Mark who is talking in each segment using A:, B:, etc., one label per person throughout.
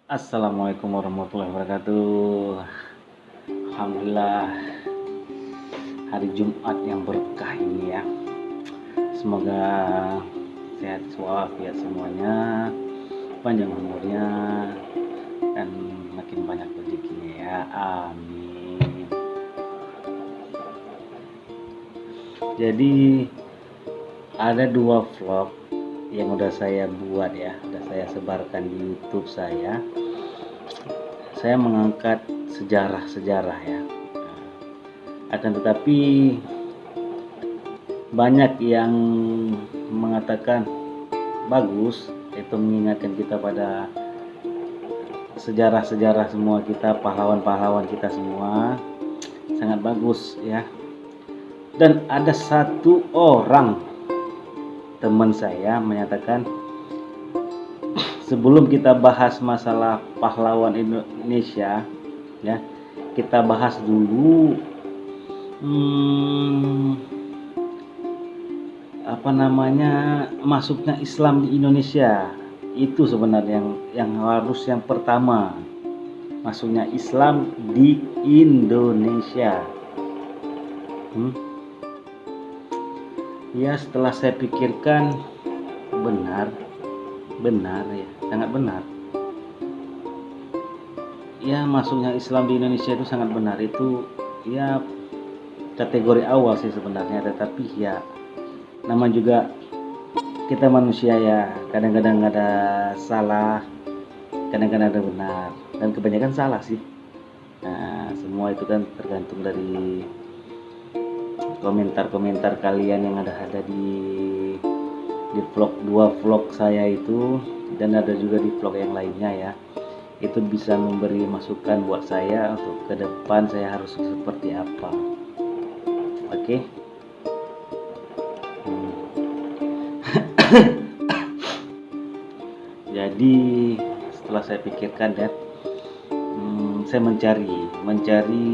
A: Assalamualaikum warahmatullahi wabarakatuh. Alhamdulillah, hari Jumat yang berkah ini ya. Semoga sehat walafiat semuanya, panjang umurnya, dan makin banyak rezekinya ya. Amin. Jadi ada dua vlog yang udah saya buat ya, udah saya sebarkan di YouTube saya. Saya mengangkat sejarah-sejarah ya. Akan tetapi banyak yang mengatakan bagus, itu mengingatkan kita pada sejarah-sejarah semua kita, pahlawan-pahlawan kita semua, sangat bagus ya. Dan ada satu orang teman saya menyatakan, sebelum kita bahas masalah pahlawan Indonesia ya, kita bahas dulu masuknya Islam di Indonesia. Itu sebenarnya yang harus yang pertama, masuknya Islam di Indonesia. Ya, setelah saya pikirkan, benar ya, sangat benar ya, masuknya Islam di Indonesia itu sangat benar. Itu ya kategori awal sih sebenarnya, tetapi ya nama juga kita manusia ya, kadang-kadang ada salah, kadang-kadang ada benar, dan kebanyakan salah sih. Nah, semua itu kan tergantung dari komentar-komentar kalian yang ada di dua vlog saya itu, dan ada juga di vlog yang lainnya ya. Itu bisa memberi masukan buat saya untuk ke depan saya harus seperti apa. Oke. Jadi setelah saya pikirkan ya, saya mencari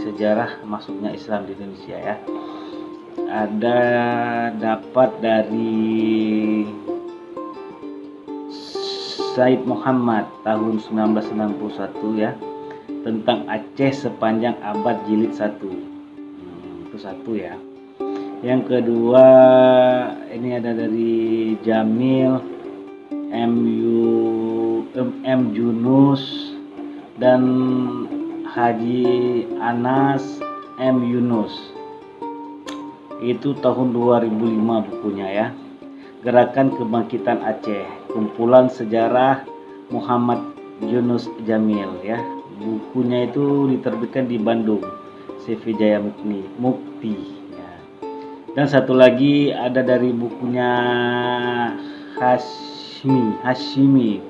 A: sejarah masuknya Islam di Indonesia ya. Ada dapat dari Said Muhammad tahun 1961 ya, tentang Aceh sepanjang abad jilid 1. Itu satu ya. Yang kedua, ini ada dari Jamil M. Yunus dan Haji Anas M. Yunus. Itu tahun 2005 bukunya ya. Gerakan Kebangkitan Aceh, kumpulan sejarah Muhammad Yunus Jamil ya. Bukunya itu diterbitkan di Bandung, CV Jaya Mukti ya. Dan satu lagi ada dari bukunya Hashimi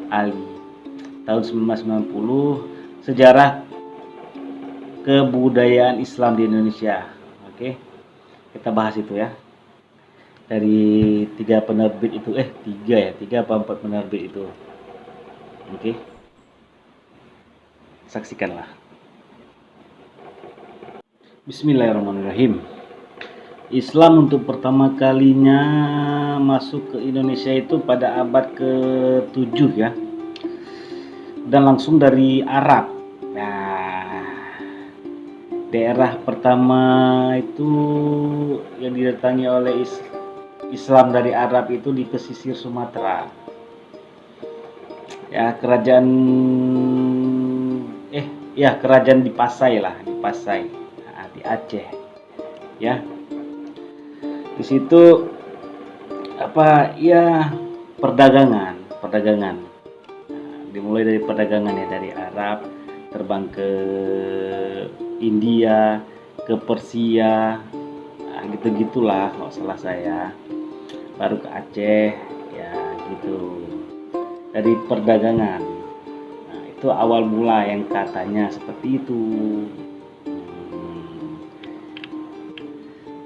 A: Ali tahun 1990, Sejarah Kebudayaan Islam di Indonesia. Oke, kita bahas itu ya. Dari tiga penerbit itu, tiga apa empat penerbit itu. Oke, saksikanlah. Bismillahirrahmanirrahim. Islam untuk pertama kalinya masuk ke Indonesia itu pada abad ke-7 ya, dan langsung dari Arab. Nah, daerah pertama itu yang didatangi oleh Islam dari Arab itu di pesisir Sumatera ya, kerajaan di Pasai lah, di Pasai, nah, di Aceh ya. Di situ perdagangan, nah, dimulai dari perdagangan ya, dari Arab terbang ke India, ke Persia, nah, gitu-gitulah kalau salah saya, baru ke Aceh ya gitu, dari perdagangan. Nah, itu awal mula yang katanya seperti itu.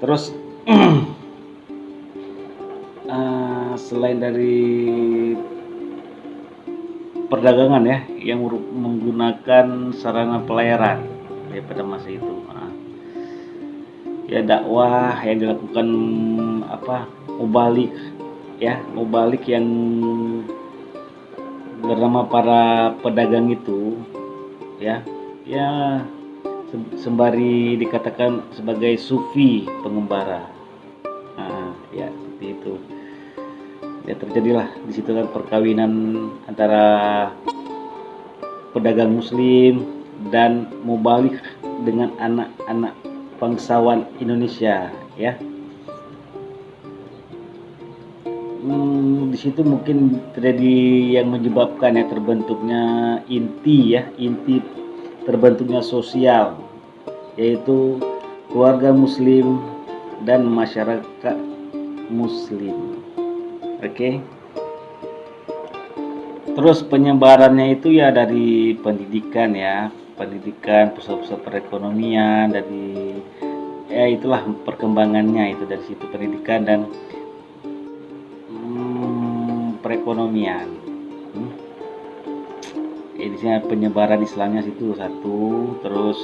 A: Terus selain dari perdagangan ya, yang menggunakan sarana pelayaran pada masa itu, ya dakwah yang dilakukan mubalik yang bernama para pedagang itu, ya, ya sembari dikatakan sebagai sufi pengembara. Nah, ya seperti itu. Ya terjadilah di situ kan perkawinan antara pedagang muslim dan mubalik dengan anak-anak bangsawan Indonesia, ya. Di situ mungkin terjadi yang menyebabkan ya terbentuknya inti terbentuknya sosial, yaitu keluarga muslim dan masyarakat muslim. Oke. Terus penyebarannya itu ya dari pendidikan, pusat-pusat perekonomian, dari ya itulah perkembangannya itu dari situ, pendidikan dan perekonomian. Ini penyebaran Islamnya situ satu, terus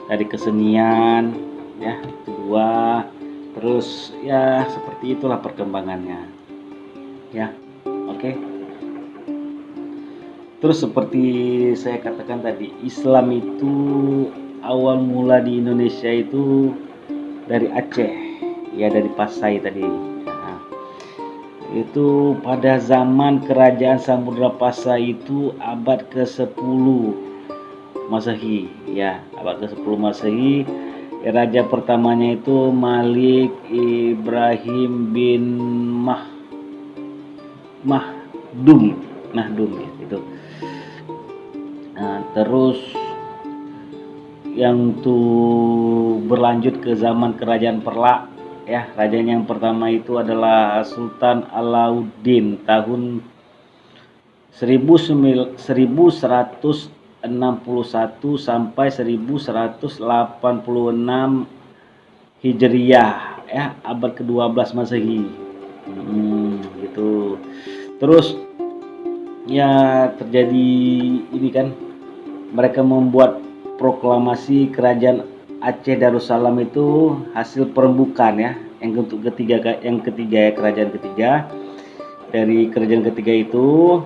A: dari kesenian ya kedua, terus ya seperti itulah perkembangannya, ya. Oke. Terus seperti saya katakan tadi, Islam itu awal mula di Indonesia itu dari Aceh, ya, dari Pasai tadi. Nah, itu pada zaman kerajaan Samudra Pasai itu abad ke-10 Masehi, ya, abad ke-10 Masehi. Raja pertamanya itu Malik Ibrahim bin Mahdum ya, itu. Nah, terus yang tuh berlanjut ke zaman kerajaan Perlak, ya. Raja yang pertama itu adalah Sultan Alauddin tahun 1161 sampai 1186 Hijriyah, ya, abad ke-12 Masehi. Gitu. Terus ya terjadi ini kan, mereka membuat proklamasi kerajaan Aceh Darussalam itu hasil perembukan, ya, yang ketiga ya, kerajaan ketiga. Dari kerajaan ketiga itu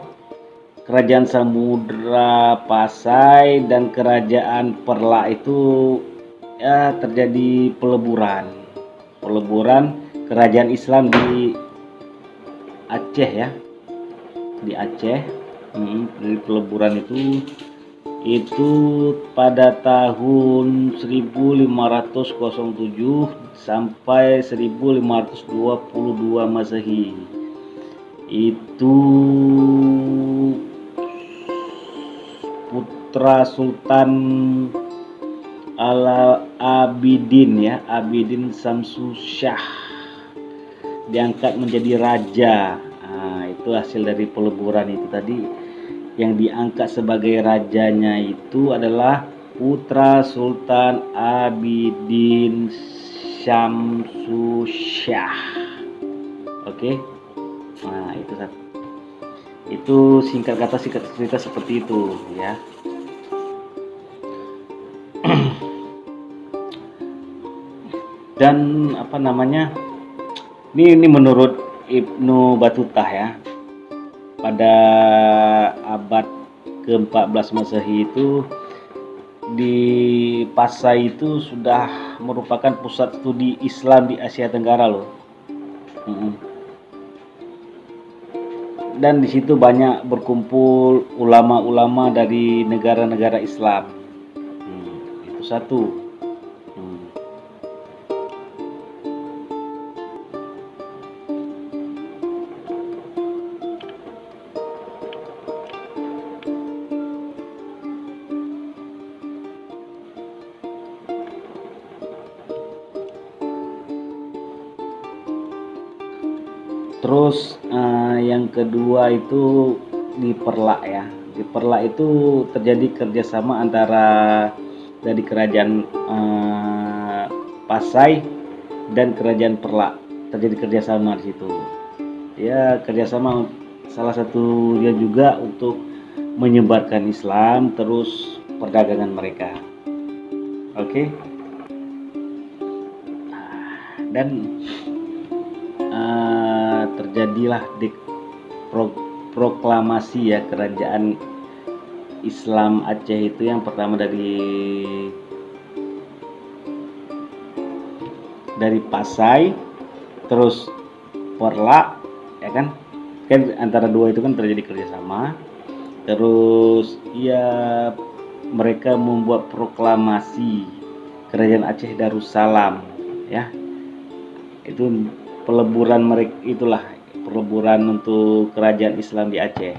A: kerajaan Samudra Pasai dan kerajaan Perla itu ya terjadi peleburan kerajaan Islam di Aceh, ya, di Aceh. Dari peleburan itu pada tahun 1507 sampai 1522 Masehi. Itu putra Sultan Abidin, ya, Abidin Samsusyah diangkat menjadi raja. Nah, itu hasil dari peleburan itu tadi. Yang diangkat sebagai rajanya itu adalah putra Sultan Abidin Syamsusyah. Oke. Nah, itu singkat cerita seperti itu, ya. Dan apa namanya? Ini menurut Ibnu Battuta, ya. Pada abad ke-14 Masehi itu di Pasai itu sudah merupakan pusat studi Islam di Asia Tenggara loh. Dan di situ banyak berkumpul ulama-ulama dari negara-negara Islam. Itu satu. Terus yang kedua itu di Perlak, ya. Di Perlak itu terjadi kerjasama antara dari kerajaan Pasai dan kerajaan Perlak. Terjadi kerjasama di situ. Ya, kerjasama salah satunya juga untuk menyebarkan Islam, terus perdagangan mereka. Oke. Dan terjadilah proklamasi ya kerajaan Islam Aceh itu yang pertama dari Pasai, terus Perla, ya kan? Kan antara dua itu kan terjadi kerjasama. Terus ya mereka membuat proklamasi kerajaan Aceh Darussalam, ya. Itu peleburan mereka, itulah peleburan untuk kerajaan Islam di Aceh.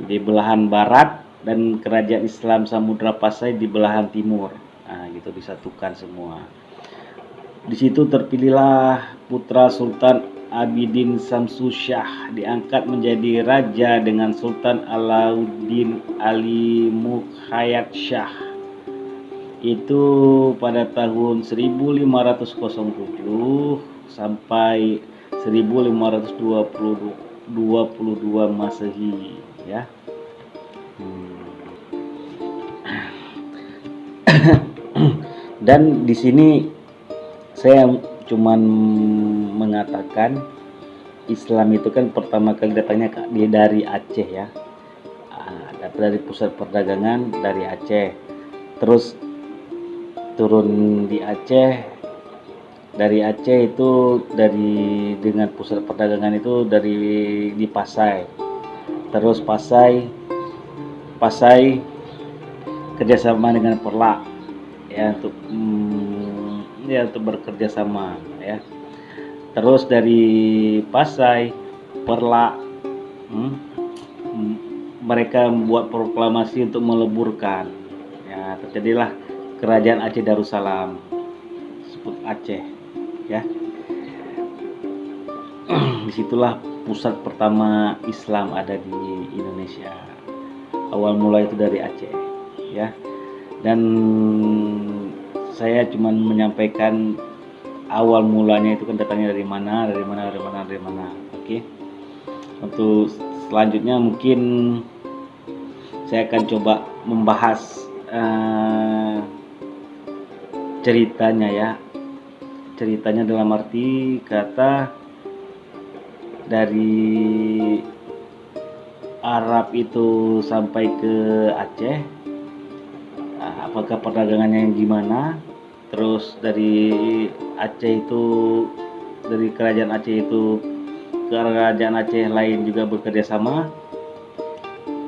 A: Di belahan barat dan kerajaan Islam Samudra Pasai di belahan timur. Nah, gitu disatukan semua. Di situ terpilihlah putra Sultan Abidin Samsusyah diangkat menjadi raja dengan Sultan Alauddin Ali Mukhayat Shah. Itu pada tahun 1507 sampai 1522 Masehi, ya. Dan di sini saya cuman mengatakan Islam itu kan pertama kali datangnya dari Aceh, ya. Dari pusat perdagangan dari Aceh, terus turun di Aceh. Dari Aceh itu dengan pusat perdagangan itu di Pasai, terus Pasai kerjasama dengan Perla, ya, untuk bekerja sama, ya. Terus dari Pasai Perla mereka membuat proklamasi untuk meleburkan, ya, terjadilah kerajaan Aceh Darussalam, disebut Aceh, ya. Disitulah pusat pertama Islam ada di Indonesia. Awal mula itu dari Aceh, ya. Dan saya cuma menyampaikan awal mulanya itu kan datangnya dari mana. Oke. Untuk selanjutnya mungkin saya akan coba membahas ceritanya, ya. Ceritanya dalam arti kata dari Arab itu sampai ke Aceh, apakah perdagangannya yang gimana, terus dari kerajaan Aceh itu ke kerajaan Aceh lain juga bekerja sama,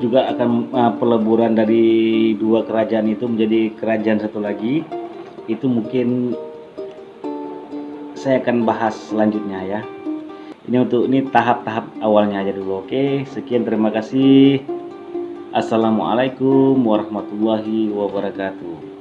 A: juga akan peleburan dari dua kerajaan itu menjadi kerajaan satu lagi. Itu mungkin saya akan bahas selanjutnya, ya. Ini tahap-tahap awalnya aja dulu. Oke, sekian, terima kasih. Assalamualaikum warahmatullahi wabarakatuh.